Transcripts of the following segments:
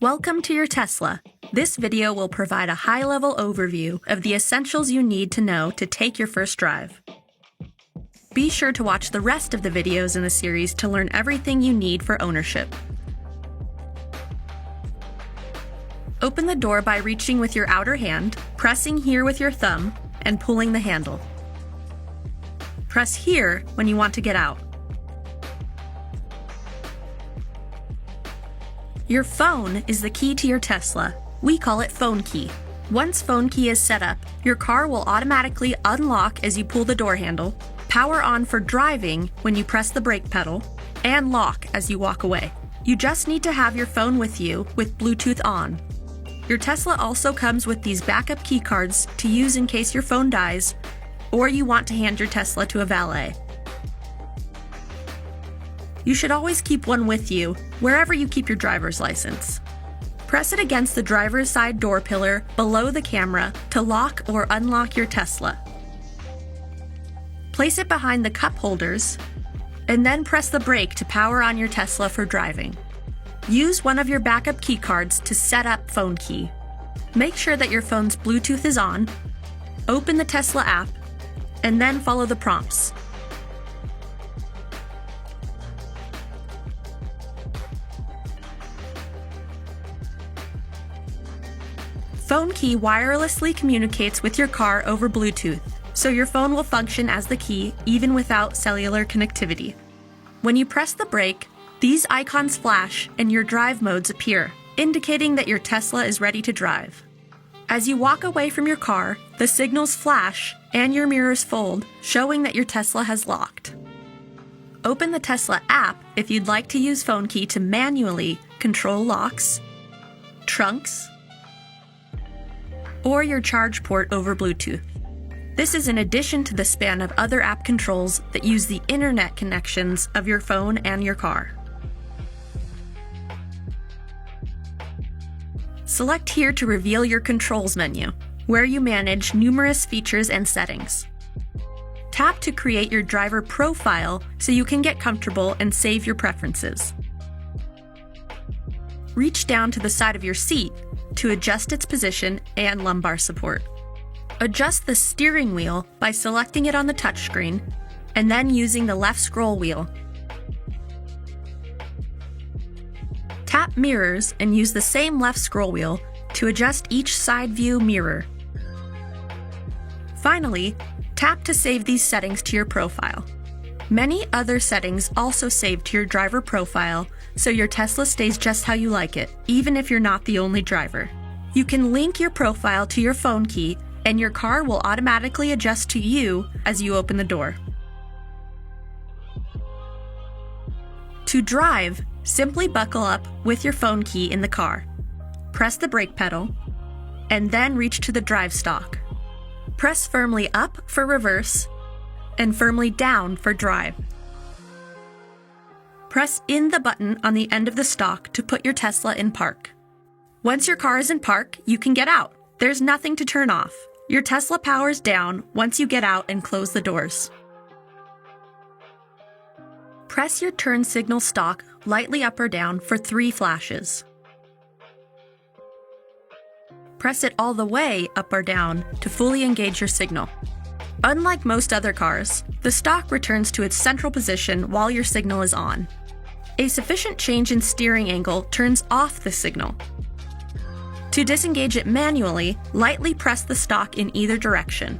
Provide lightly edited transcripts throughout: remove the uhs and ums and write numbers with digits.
Welcome to your Tesla. This video will provide a high-level overview of the essentials you need to know to take your first drive. Be sure to watch the rest of the videos in the series to learn everything you need for ownership. Open the door by reaching with your outer hand, pressing here with your thumb, and pulling the handle. Press here when you want to get out. Your phone is the key to your Tesla. We call it Phone Key. Once Phone Key is set up, your car will automatically unlock as you pull the door handle, power on for driving when you press the brake pedal, and lock as you walk away. You just need to have your phone with you with Bluetooth on. Your Tesla also comes with these backup key cards to use in case your phone dies or you want to hand your Tesla to a valet. You should always keep one with you wherever you keep your driver's license. Press it against the driver's side door pillar below the camera to lock or unlock your Tesla. Place it behind the cup holders, and then press the brake to power on your Tesla for driving. Use one of your backup key cards to set up Phone Key. Make sure that your phone's Bluetooth is on, open the Tesla app, and then follow the prompts. Phone Key wirelessly communicates with your car over Bluetooth, so your phone will function as the key even without cellular connectivity. When you press the brake, these icons flash and your drive modes appear, indicating that your Tesla is ready to drive. As you walk away from your car, the signals flash and your mirrors fold, showing that your Tesla has locked. Open the Tesla app if you'd like to use Phone Key to manually control locks, trunks, or your charge port over Bluetooth. This is in addition to the span of other app controls that use the internet connections of your phone and your car. Select here to reveal your controls menu, where you manage numerous features and settings. Tap to create your driver profile so you can get comfortable and save your preferences. Reach down to the side of your seat to adjust its position and lumbar support. Adjust the steering wheel by selecting it on the touchscreen and then using the left scroll wheel. Tap mirrors and use the same left scroll wheel to adjust each side view mirror. Finally, tap to save these settings to your profile. Many other settings also save to your driver profile, so your Tesla stays just how you like it, even if you're not the only driver. You can link your profile to your Phone Key, and your car will automatically adjust to you as you open the door. To drive, simply buckle up with your Phone Key in the car. Press the brake pedal, and then reach to the drive stalk. Press firmly up for reverse, and firmly down for drive. Press in the button on the end of the stalk to put your Tesla in park. Once your car is in park, you can get out. There's nothing to turn off. Your Tesla powers down once you get out and close the doors. Press your turn signal stalk lightly up or down for 3 flashes. Press it all the way up or down to fully engage your signal. Unlike most other cars, the stalk returns to its central position while your signal is on. A sufficient change in steering angle turns off the signal. To disengage it manually, lightly press the stalk in either direction.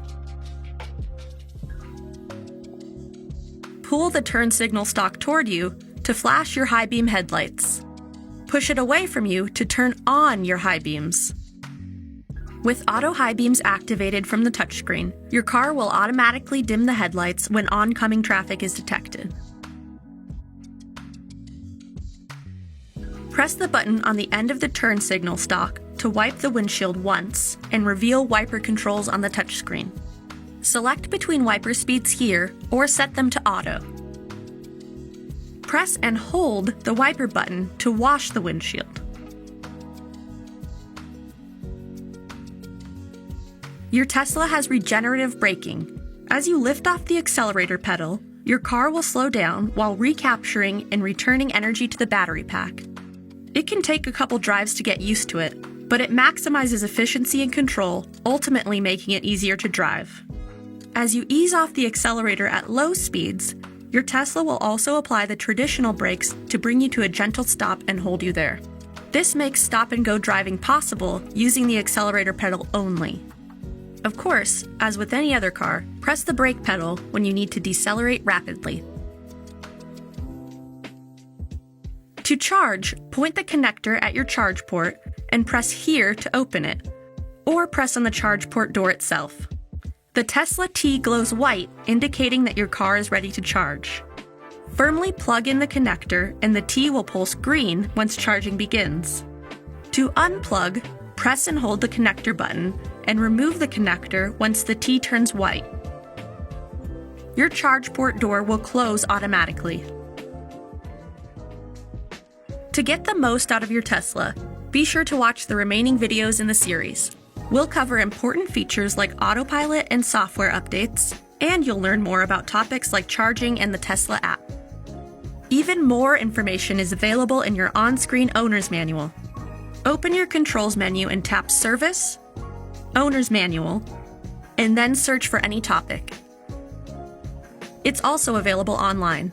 Pull the turn signal stalk toward you to flash your high beam headlights. Push it away from you to turn on your high beams. With auto high beams activated from the touchscreen, your car will automatically dim the headlights when oncoming traffic is detected. Press the button on the end of the turn signal stalk to wipe the windshield once and reveal wiper controls on the touchscreen. Select between wiper speeds here or set them to auto. Press and hold the wiper button to wash the windshield. Your Tesla has regenerative braking. As you lift off the accelerator pedal, your car will slow down while recapturing and returning energy to the battery pack. It can take a couple drives to get used to it, but it maximizes efficiency and control, ultimately making it easier to drive. As you ease off the accelerator at low speeds, your Tesla will also apply the traditional brakes to bring you to a gentle stop and hold you there. This makes stop-and-go driving possible using the accelerator pedal only. Of course, as with any other car, press the brake pedal when you need to decelerate rapidly. To charge, point the connector at your charge port and press here to open it, or press on the charge port door itself. The Tesla T glows white, indicating that your car is ready to charge. Firmly plug in the connector and the T will pulse green once charging begins. To unplug, press and hold the connector button and remove the connector once the T turns white. Your charge port door will close automatically. To get the most out of your Tesla, be sure to watch the remaining videos in the series. We'll cover important features like autopilot and software updates, and you'll learn more about topics like charging and the Tesla app. Even more information is available in your on-screen Owner's Manual. Open your Controls menu and tap Service, Owner's Manual, and then search for any topic. It's also available online.